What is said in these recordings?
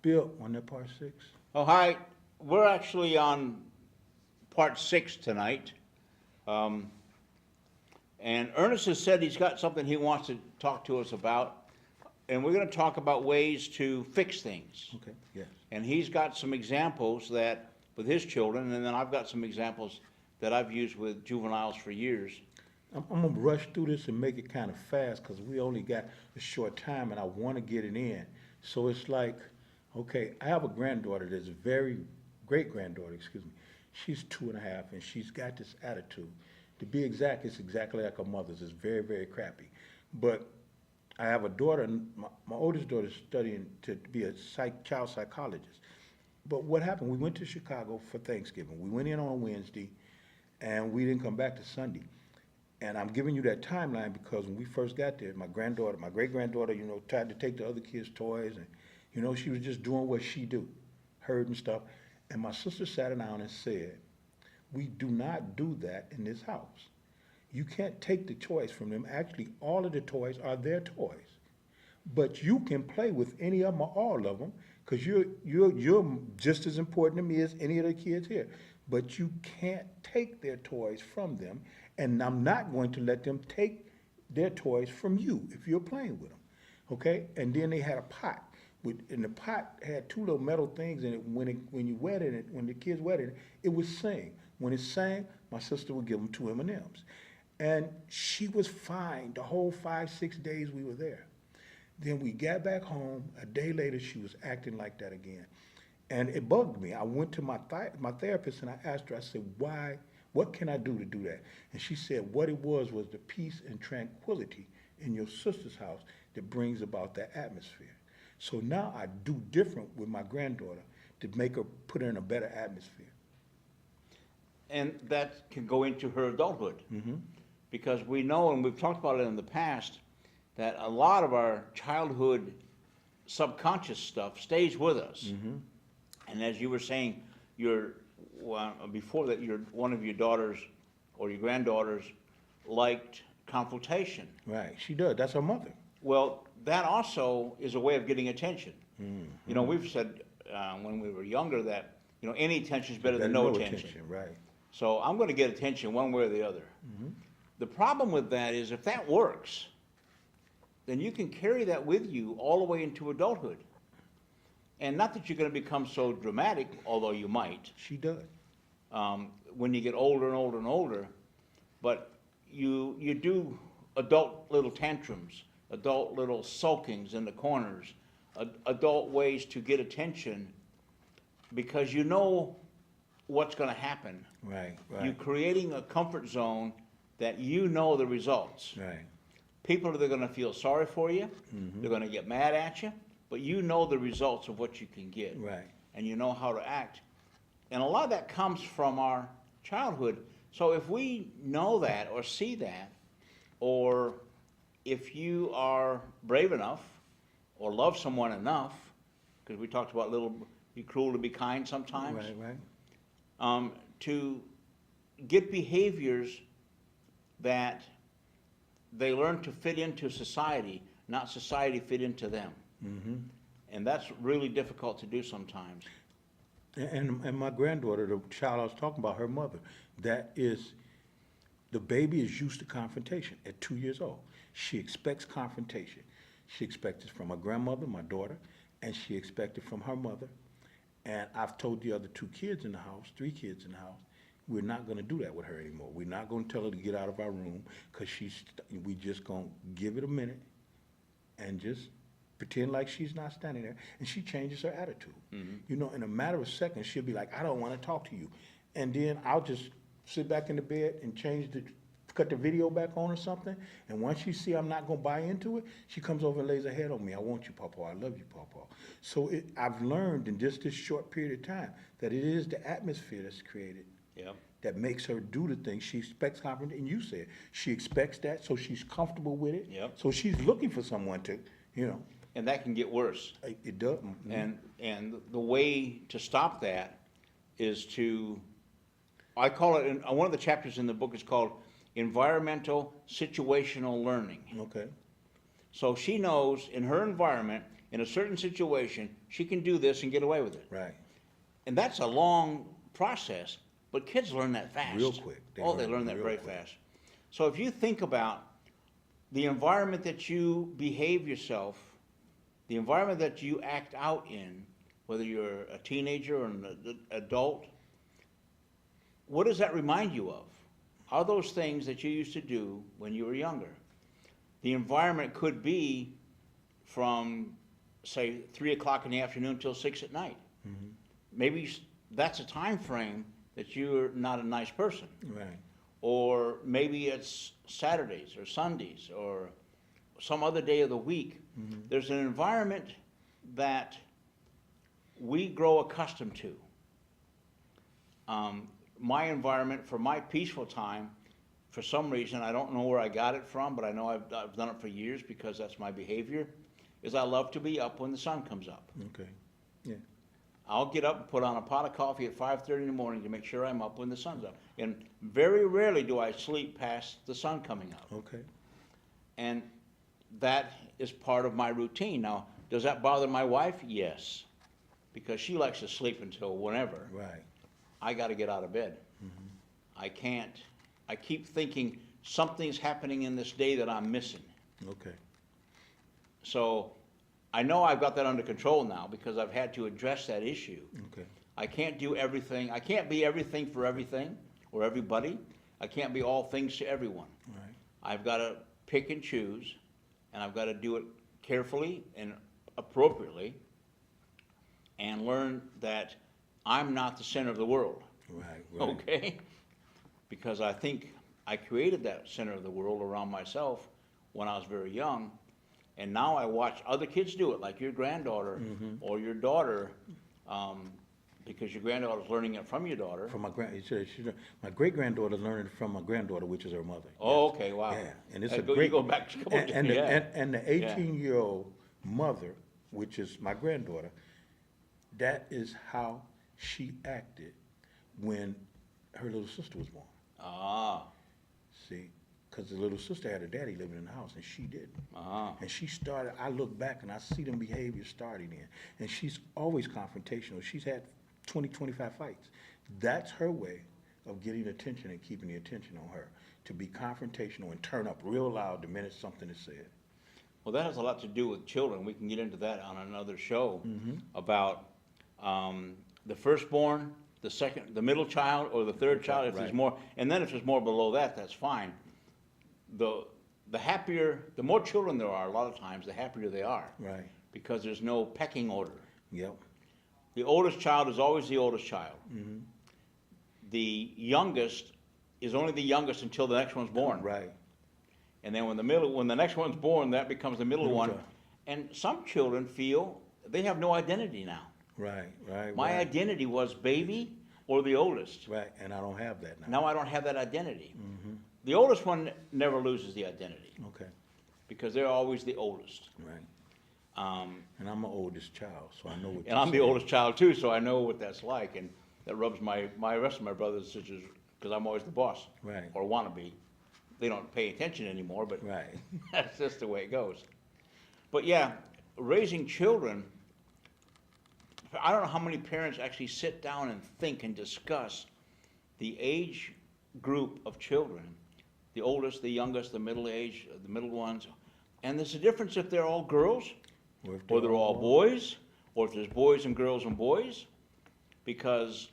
Bill, on that part 6? Oh, hi. We're actually on part 6 tonight. Um, and Ernest has said he's got something he wants to talk to us about. And we're going to talk about ways to fix things. Okay, yes. And he's got some examples that, with his children, and then I've got some examples that I've used with juveniles for years. I'm going to rush through this and make it kind of fast because we only got a short time and I want to get it in. So it's like, okay, I have a granddaughter that's great-granddaughter, excuse me. She's 2.5 and she's got this attitude. To be exact, it's exactly like her mother's. It's very, very crappy. But I have a daughter, and my oldest daughter is studying to be a child psychologist. But what happened, we went to Chicago for Thanksgiving. We went in on Wednesday, and we didn't come back to Sunday. And I'm giving you that timeline because when we first got there, my great-granddaughter, tried to take the other kids' toys, and, she was just doing what she do, herd and stuff. And my sister sat down and said, we do not do that in this house. You can't take the toys from them. Actually, all of the toys are their toys. But you can play with any of them or all of them because you're just as important to me as any of the kids here. But you can't take their toys from them, and I'm not going to let them take their toys from you if you're playing with them, okay? And then they had a pot, and the pot had 2 little metal things in it. When you wet it, when the kids wet it, it would sing. When it sang, my sister would give them 2 M&Ms. And she was fine the whole 5-6 days we were there. Then we got back home. A day later, she was acting like that again. And it bugged me. I went to my therapist and I asked her, I said, why, what can I do to do that? And she said what it was the peace and tranquility in your sister's house that brings about that atmosphere. So now I do different with my granddaughter to make her put her in a better atmosphere. And that can go into her adulthood. Mm-hmm. Because we know, and we've talked about it in the past, that a lot of our childhood subconscious stuff stays with us. Mm-hmm. And as you were saying, before that, one of your daughters or your granddaughters liked confrontation. Right, she does. That's her mother. Well, that also is a way of getting attention. Mm-hmm. We've said when we were younger that any attention is better than no attention. Right. So I'm going to get attention one way or the other. Mm-hmm. The problem with that is if that works, then you can carry that with you all the way into adulthood. And not that you're going to become so dramatic, although you might. She does. When you get older and older and older, but you do adult little tantrums, adult little sulkings in the corners, adult ways to get attention because you know what's going to happen. Right. You're creating a comfort zone that you know the results. Right. People are going to feel sorry for you. Mm-hmm. They're going to get mad at you, but you know the results of what you can get. Right. And you know how to act. And a lot of that comes from our childhood. So if we know that or see that, or if you are brave enough or love someone enough, because we talked about be cruel to be kind sometimes. Right. To get behaviors that they learn to fit into society, not society fit into them. Mm-hmm. And that's really difficult to do sometimes. And my granddaughter, the child I was talking about, her mother, the baby is used to confrontation at 2 years old. She expects confrontation. She expects it from her grandmother, my daughter, and she expects it from her mother. And I've told the other 2 kids in the house, 3 kids in the house, we're not going to do that with her anymore. We're not going to tell her to get out of our room because we just going to give it a minute and just pretend like she's not standing there. And she changes her attitude. Mm-hmm. In a matter of seconds, she'll be like, I don't want to talk to you. And then I'll just sit back in the bed and cut the video back on or something. And once she see I'm not going to buy into it, she comes over and lays her head on me. I want you, Papa. I love you, Papa. So I've learned in just this short period of time that it is the atmosphere that's created. Yep. That makes her do the things she expects confidence. And you said she expects that, so she's comfortable with it. Yep. So she's looking for someone to, And that can get worse. It does. Mm-hmm. And the way to stop that is I call it, one of the chapters in the book is called Environmental Situational Learning. Okay. So she knows in her environment, in a certain situation, she can do this and get away with it. Right. And that's a long process, but kids learn that fast. Real quick. They learn that real very quick. fast. So if you think about the environment that you behave yourself, the environment that you act out in, whether you're a teenager or an adult, what does that remind you of? Are those things that you used to do when you were younger? The environment could be from, say, 3 o'clock in the afternoon till 6 at night. Mm-hmm. Maybe that's a time frame that you're not a nice person. Right. Or maybe it's Saturdays or Sundays or some other day of the week. Mm-hmm. There's an environment that we grow accustomed to. My environment for my peaceful time, for some reason, I don't know where I got it from, but I know I've done it for years because that's my behavior, is I love to be up when the sun comes up. Okay. Yeah. I'll get up and put on a pot of coffee at 5:30 in the morning to make sure I'm up when the sun's up. And very rarely do I sleep past the sun coming up. Okay. And that is part of my routine. Now, does that bother my wife? Yes. Because she likes to sleep until whenever. Right. I got to get out of bed. I can't. I keep thinking something's happening in this day that I'm missing. Okay. So I know I've got that under control now because I've had to address that issue. Okay. I can't do everything. I can't be everything for everything or everybody. I can't be all things to everyone. Right. I've got to pick and choose, and I've got to do it carefully and appropriately and learn that I'm not the center of the world. Right. Right. Okay? Because I think I created that center of the world around myself when I was very young, and now I watch other kids do it, like your granddaughter or your daughter, because your granddaughter's learning it from your daughter. From my great granddaughter learned it from my granddaughter, which is her mother. Oh, Yes. okay, wow. Yeah, and it's You a great. go back a couple of and, yeah. and the 18-year-old mother, which is my granddaughter, that is how she acted when her little sister was born. Ah, See, because the little sister had a daddy living in the house, and she didn't. ah. And she started, I look back and I see them behaviors starting in. And she's always confrontational. She's had 20, 25 fights. That's her way of getting attention and keeping the attention on her, to be confrontational and turn up real loud the minute something is said. Well, that has a lot to do with children. We can get into that on another show about the firstborn, the second, the middle child, or the third child. If there's Right. more, and then if there's more below that, that's fine. The happier, the more children there are, a lot of times, the happier they are, Right. because there's no pecking order. Yep. The oldest child is always the oldest child. Mm-hmm. The youngest is only the youngest until the next one's born. Right. And then when the next one's born, that becomes the middle Middle one. child. And some children feel they have no identity now. Right. Right. My right. identity was baby or the oldest. Right. And I don't have that now. Now I don't have that identity. Mm-hmm. The oldest one never loses the identity Okay. because they're always the oldest. Right. Um, And I'm the oldest child, so I know what. and I'm the oldest child too, so I know what that's like. And that rubs my rest of my brothers and sisters, because I'm always the boss. Right. Or want to be. They don't pay attention anymore, but Right. that's just the way it goes. But yeah, raising children, I don't know how many parents actually sit down and think and discuss the age group of children, the oldest, the youngest, the middle age, the middle ones. And there's a difference if they're all girls, Or if or they're all boys, or if there's boys and boys, because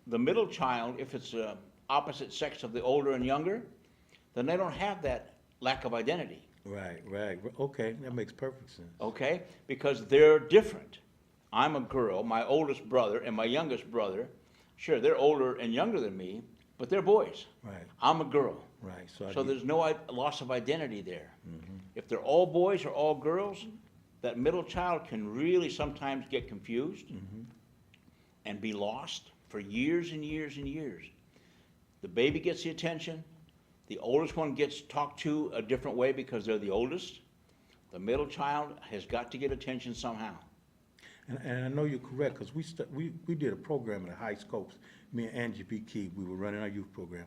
the middle child, if it's the opposite sex of the older and younger, then they don't have that lack of identity, Right. Right. Okay. That makes perfect sense. okay? Because they're different. I'm a girl, my oldest brother and my youngest brother, sure, they're older and younger than me, but they're boys. Right. I'm a girl. Right. So there's no loss of identity there. If they're all boys or all girls, that middle child can really sometimes get confused and be lost for years and years and years. The baby gets the attention. The oldest one gets talked to a different way because they're the oldest. The middle child has got to get attention somehow. And I know you're correct, because we did a program at High Scopes. Me and Angie B. Key, we were running our youth program.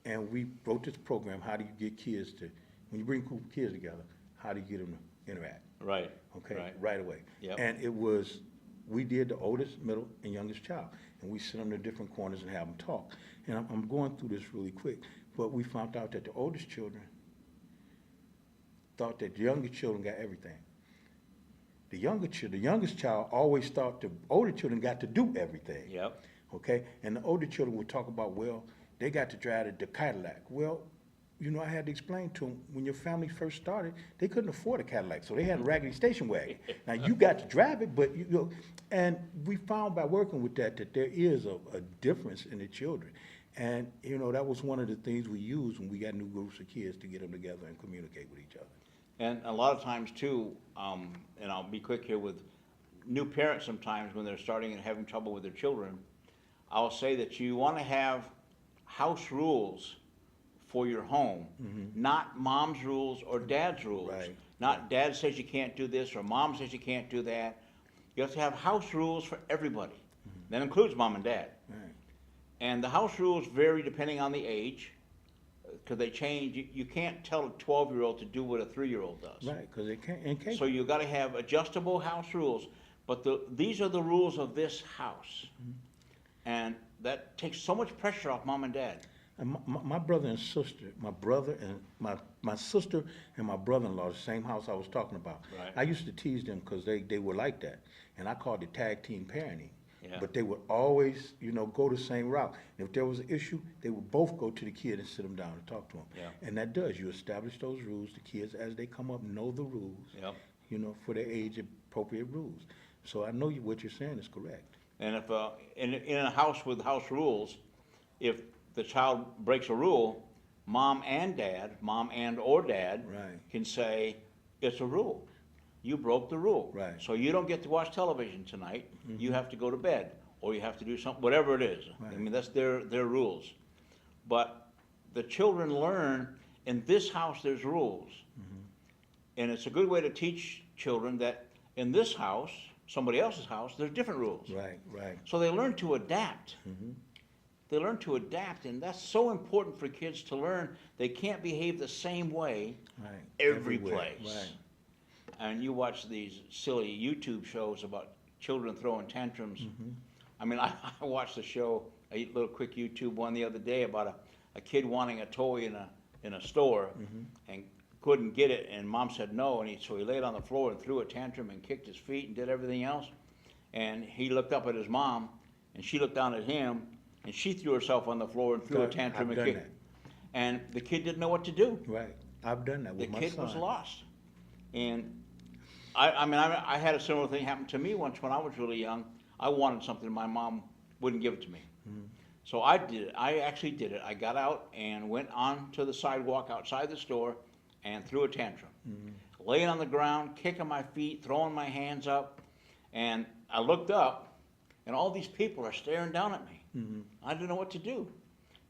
And we wrote this program, how do you get kids to, when you bring cool kids together, how do you get them to interact. Right. Okay, right away. Yep. And it was, we did the oldest, middle, and youngest child, and we sit them in different corners and have them talk. And I'm going through this really quick, but we found out that the oldest children thought that the younger children got everything. The youngest child always thought the older children got to do everything. Yep. Okay, and the older children would talk about, well, they got to drive the Cadillac. Well, you know, I had to explain to them, when your family first started, they couldn't afford a Cadillac, so they had a raggedy station wagon. Now, you got to drive it, but you know, and we found by working with that there is a difference in the children. And, you know, that was one of the things we used when we got new groups of kids to get them together and communicate with each other. And a lot of times too, and I'll be quick here with new parents sometimes when they're starting and having trouble with their children, I'll say that you want to have house rules for your home, not mom's rules or dad's rules. Right. Not dad says you can't do this or mom says you can't do that. You have to have house rules for everybody. That includes mom and dad. Right. And the house rules vary depending on the age, because they change. You can't tell a 12-year-old to do what a 3-year-old does. Right, because they can't, and can't. So you got to have adjustable house rules. But these are the rules of this house. And that takes so much pressure off mom and dad. And my brother and sister, my sister and my brother-in-law, the same house I was talking about. Right. I used to tease them because they were like that, and I called it tag team parenting. Yeah. But they would always, you know, go the same route. And if there was an issue, they would both go to the kid and sit them down and talk to them. Yeah. And that does, you establish those rules. The kids, as they come up, know the rules. Yep. You know, for their age-appropriate rules. So I know what you're saying is correct. And if in a house with house rules, if the child breaks a rule, mom and or dad Right. can say, it's a rule. You broke the rule. Right. So you don't get to watch television tonight. You have to go to bed, or you have to do something, whatever it is. I Right. mean, that's their rules. But the children learn, in this house, there's rules. And it's a good way to teach children that in this house, somebody else's house, there's different rules. Right, right. So they learn to adapt. They learn to adapt, and that's so important for kids to learn. They can't behave the same way Right. every Everywhere. place. Right. And you watch these silly YouTube shows about children throwing tantrums. I mean, I watched a show, a little quick YouTube one the other day about a kid wanting a toy in a store and couldn't get it, and mom said no, and so he laid on the floor and threw a tantrum and kicked his feet and did everything else. And he looked up at his mom, and she looked down at him, and she threw herself on the floor and threw a tantrum I've and done kicked. And the kid didn't know what to do. Right. I've done that The with my son. kid was lost. And I mean, I had a similar thing happen to me once when I was really young. I wanted something, my mom wouldn't give it to me. So I did it. I actually did it. I got out and went onto the sidewalk outside the store and threw a tantrum. Laying on the ground, kicking my feet, throwing my hands up. And I looked up, and all these people are staring down at me. I didn't know what to do.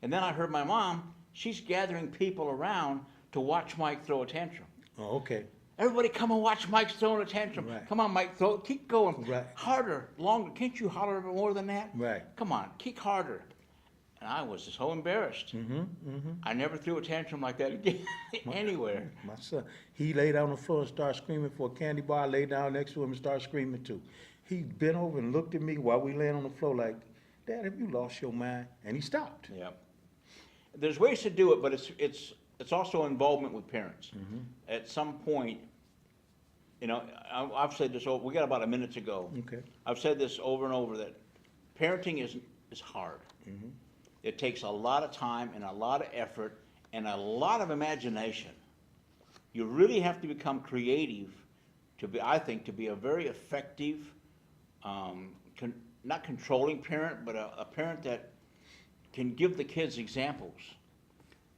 And then I heard my mom, she's gathering people around to watch Mike throw a tantrum. Oh, okay. Everybody come and watch Mike's throwing a tantrum. Right. Come on, Mike, keep going. Right. Harder, longer. Can't you holler a bit more than that? Right. Come on, kick harder. And I was so embarrassed. I never threw a tantrum like that again anywhere. My son, he laid on the floor and started screaming for a candy bar. I laid down next to him and started screaming too. He bent over and looked at me while we laying on the floor like, Dad, have you lost your mind? And he stopped. Yeah. There's ways to do it, but it's also involvement with parents. At some point, you know, I've said this over, we got about a minute to go. Okay. I've said this over and over that parenting is hard. It takes a lot of time and a lot of effort and a lot of imagination. You really have to become creative to be, I think, to be a very effective, not controlling parent, but a parent that can give the kids examples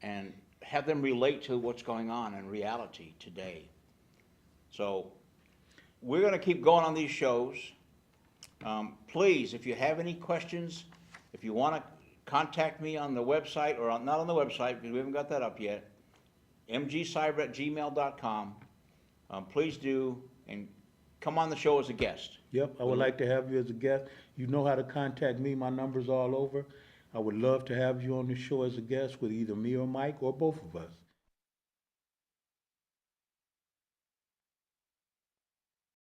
and have them relate to what's going on in reality today. So we're going to keep going on these shows. Please, if you have any questions, if you want to contact me on the website, or not on the website because we haven't got that up yet, mgsiver@gmail.com. Please do, and come on the show as a guest. Yep, I would like to have you as a guest. You know how to contact me. My number's all over. I would love to have you on the show as a guest with either me or Mike or both of us.